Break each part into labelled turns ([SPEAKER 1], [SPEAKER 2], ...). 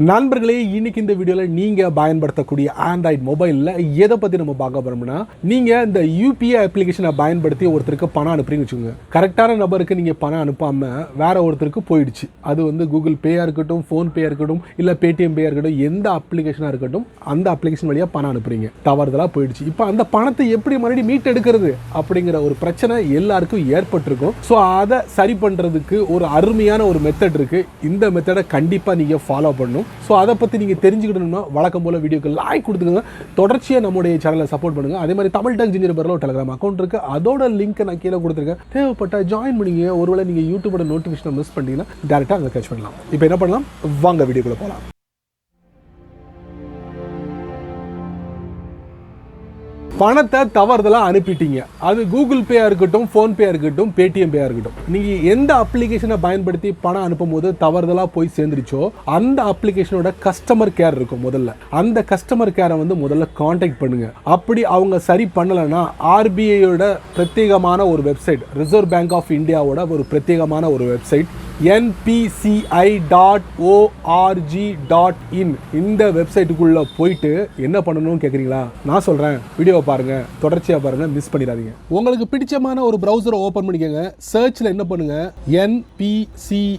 [SPEAKER 1] நண்பர்களே, இன்னைக்கு இந்த வீடியோவில் நீங்கள் பயன்படுத்தக்கூடிய ஆண்ட்ராய்டு மொபைலில் எதை பற்றி நம்ம பார்க்க போகிறோம்னா, நீங்கள் இந்த யூபிஐ அப்ளிகேஷனை பயன்படுத்தி ஒருத்தருக்கு பணம் அனுப்புறீங்கன்னு வச்சுக்கோங்க. கரெக்டான நபருக்கு நீங்கள் பணம் அனுப்பாமல் வேற ஒருத்தருக்கு போயிடுச்சு. அது வந்து கூகுள் பேயாக இருக்கட்டும், ஃபோன்பேயாக இருக்கட்டும், இல்லை பேடிஎம் பேயாக இருக்கட்டும், எந்த அப்ளிகேஷனாக இருக்கட்டும், அந்த அப்ளிகேஷன் வழியாக பணம் அனுப்புறீங்க, தவறுதலாக போயிடுச்சு. இப்போ அந்த பணத்தை எப்படி மறுபடியும் மீட் எடுக்கிறது அப்படிங்கிற ஒரு பிரச்சனை எல்லாருக்கும் ஏற்பட்டிருக்கும். ஸோ அதை சரி பண்ணுறதுக்கு ஒரு அருமையான ஒரு மெத்தட் இருக்குது. இந்த மெத்தடை கண்டிப்பாக நீங்கள் ஃபாலோ பண்ணணும். ஸோ அதை பற்றி நீங்கள் தெரிஞ்சுக்கிட்டணும்னா வழக்கம் போல் வீடியோக்கு லைக் கொடுத்துக்கோங்க. தொடர்ச்சியாக நம்முடைய சேனலை சப்போர்ட் பண்ணுங்கள். அதே மாதிரி தமிழ் டெக் ஜிஞ்சர் பேரில் ஒரு டெலிகிராம் அக்கௌண்ட் இருக்குது. அதோட லிங்க்கை நான் கீழே கொடுத்துருக்கேன். தேவைப்பட்ட ஜாயின் பண்ணிங்க. ஒருவேளை நீங்கள் யூடியூபோட நோட்டிஃபிகேஷனை மிஸ் பண்ணிட்டீங்கன்னா டேரெக்டாக அங்கே கேட்ச் பண்ணலாம். இப்போ என்ன பண்ணலாம், வாங்க வீடியோக்குள்ளே போகலாம். பணத்தை தவறுதலாக அனுப்பிட்டீங்க. அது கூகுள் பேயாக இருக்கட்டும், ஃபோன்பேயாக இருக்கட்டும், பேடிஎம் பேயாக இருக்கட்டும், நீங்கள் எந்த அப்ளிகேஷனை பயன்படுத்தி பணம் அனுப்பும் போது தவறுதலாக போய் சேர்ந்துருச்சோ அந்த அப்ளிகேஷனோட கஸ்டமர் கேர் இருக்கும். முதல்ல அந்த கஸ்டமர் கேரை வந்து முதல்ல காண்டாக்ட் பண்ணுங்க. அப்படி அவங்க சரி பண்ணலைன்னா ஆர்பிஐயோட பிரத்யேகமான ஒரு வெப்சைட், ரிசர்வ் பேங்க் ஆஃப் இந்தியாவோட ஒரு பிரத்யேகமான ஒரு வெப்சைட் npci.org.in இந்த வெப்சைட்டுக்குள்ள போயிட்டு என்ன பண்ணணும்னு கேட்குறீங்களா? நான் சொல்கிறேன், வீடியோவை பாருங்க, தொடர்ச்சியாக பாருங்க, மிஸ் பண்ணிடாதீங்க. உங்களுக்கு பிடிச்சமான ஒரு ப்ரௌசரை ஓப்பன் பண்ணிக்கோங்க. சர்ச்சில் என்ன பண்ணுங்க, npci.org.in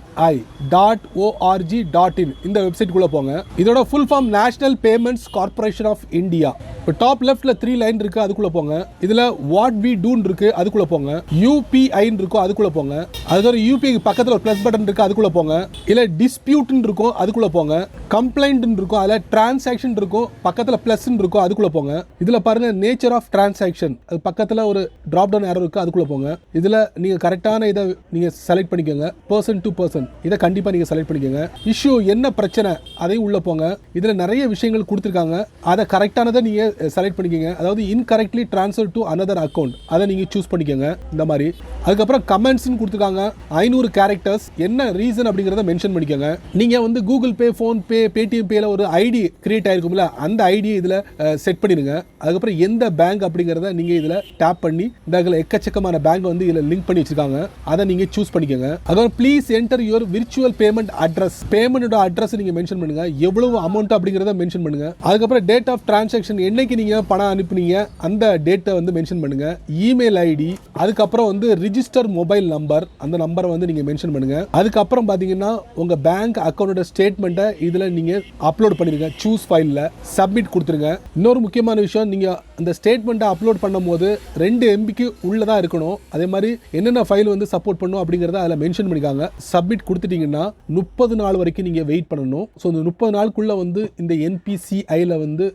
[SPEAKER 1] இந்த வெப்சைட்டுக்குள்ள போங்க. இதோட full form national payments corporation of India. இப்போ டாப் லெஃப்ட்ல 3 லைன் இருக்கு, அதுக்குள்ள போங்க. இதுல வாட் வி டூன் இருக்கு, அதுக்குள்ள போங்க. UPI இருக்கும், அதுக்குள்ள போங்க. அதோட UPI பக்கத்துல ஒரு பிளஸ் பட்டன் இருக்கு, அதுக்குள்ள போங்க. இல்ல டிஸ்பியூட் இருக்கும், அதுக்குள்ள போங்க. கம்ப்ளைண்ட் இருக்கும், அதுல டிரான்சாக்ஷன் இருக்கும், பக்கத்துல பிளஸ் இருக்கும், அதுக்குள்ள போங்க. இதுல பாருங்க நேச்சர் ஆஃப் டிரான்சாக்ஷன், அது பக்கத்துல ஒரு டிராப் டவுன் ஏரோ இருக்கு, அதுக்குள்ள போங்க. இதுல நீங்க கரெக்டான இதை நீங்க செலக்ட் பண்ணிக்கோங்க. பர்சன் டு பர்சன் இதை கண்டிப்பா நீங்க செலக்ட் பண்ணிக்கோங்க. இஷ்யூ என்ன பிரச்சனை அதையும் உள்ள போங்க. இதுல நிறைய விஷயங்கள் கொடுத்துருக்காங்க, அதை கரெக்டானதை நீங்க செலக்ட் பண்ணிக்கோங்க. அதாவது incorrectly transfer to another account அதை நீங்க சூஸ் பண்ணிக்கோங்க. இந்த மாதிரி அதுக்கப்புறம் கமெண்ட்ஸ் கொடுத்துருக்காங்க. 500 கேரக்டர்ஸ், என்ன ரீசன் அப்படிங்கறத மென்ஷன் பண்ணிக்கோங்க. நீங்க வந்து கூகுள் பே, ஃபோன் பே, பேடிஎம் பேல ஒரு ஐடி கிரியேட் ஆயிருக்கும்ல, அந்த ஐடியை இதுல செட் பண்ணிடுங்க. அதுக்கப்புறம் எந்த பேங்க் அப்படிங்கறத நீங்க இதுல டேப் பண்ணி, இந்த எக்கச்சக்கமான பேங்க் வந்து இதுல லிங்க் பண்ணி வச்சிருக்காங்க, அதை நீங்க சூஸ் பண்ணிக்கோங்க. அதுக்கப்புறம் please enter your virtual payment address, பேமெண்டோட அட்ரஸ் நீங்க மென்ஷன் பண்ணுங்க. எவ்வளவு அமௌண்ட் அப்படிங்கறத மென்ஷன் பண்ணுங்க. அதுக்கப்புறம் டேட் ஆஃப் டிரான்சாக்ஷன், என்னைக்கு நீங்க பணம் அனுப்புனீங்க அந்த டேட்டை வந்து மென்ஷன் பண்ணுங்க. இமெயில் ஐடி, அதுக்கப்புறம் வந்து ரிஜிஸ்டர் மொபைல் நம்பர், அந்த நம்பரை வந்து நீங்க மென்ஷன் பண்ணுங்க. அதுக்கப்புறம் பாத்தீங்கன்னா உங்க பேங்க் அக்கௌண்டோட ஸ்டேட்மெண்ட்டை இதுல நீங்க அப்லோட் பண்ணிருங்க. சூஸ் ஃபைல்ல சப்மிட் கொடுத்துருங்க. இன்னொரு முக்கியமான விஷயம், நீங்க அந்த ஸ்டேட்மெண்ட்டை அப்லோட் பண்ணும்போது 2 MBக்கு உள்ளதா இருக்கணும். அதே மாதிரி என்னென்ன ஃபைல் வந்து சப்போர்ட் பண்ணும் அப்படிங்கறத அதுல மென்ஷன் பண்ணிருக்காங்க. சப்மிட் கொடுத்துட்டீங்கன்னா 30 நாள் வரைக்கும் நீங்க வெயிட் பண்ணணும். ஸோ இந்த 30 நாளுக்குள்ள வந்து இந்த NPCIல வந்து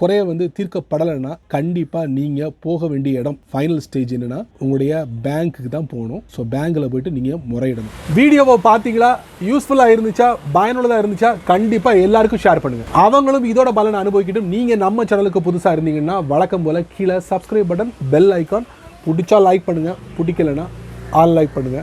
[SPEAKER 1] குறைய வந்து தீர்க்கப்படலைன்னா கண்டிப்பா நீங்க போக வேண்டிய இடம், ஃபைனல் ஸ்டேஜ் என்னன்னா உங்களுடைய பேங்க்குக்கு தான் போகணும். ஸோ பேங்க்ல போயிட்டு நீங்க முறையிடணும். வீடியோவை பார்த்தீங்களா? யூஸ்ஃபுல்லா இருந்துச்சா, பயனுள்ளதா இருந்துச்சா? கண்டிப்பா எல்லாருக்கும் ஷேர் பண்ணுங்க. அவங்களும் இதோட பலனை அனுபவிக்கட்டும். நீங்க நம்ம சேனலுக்கு புதுசா இருந்தீங்கன்னா வழக்கம் போல கீழே சப்ஸ்கிரைப் பட்டன், பெல் ஐக்கான், பிடிச்சா லைக் பண்ணுங்க, பிடிக்கலன்னா ஆல் லைக் பண்ணுங்க.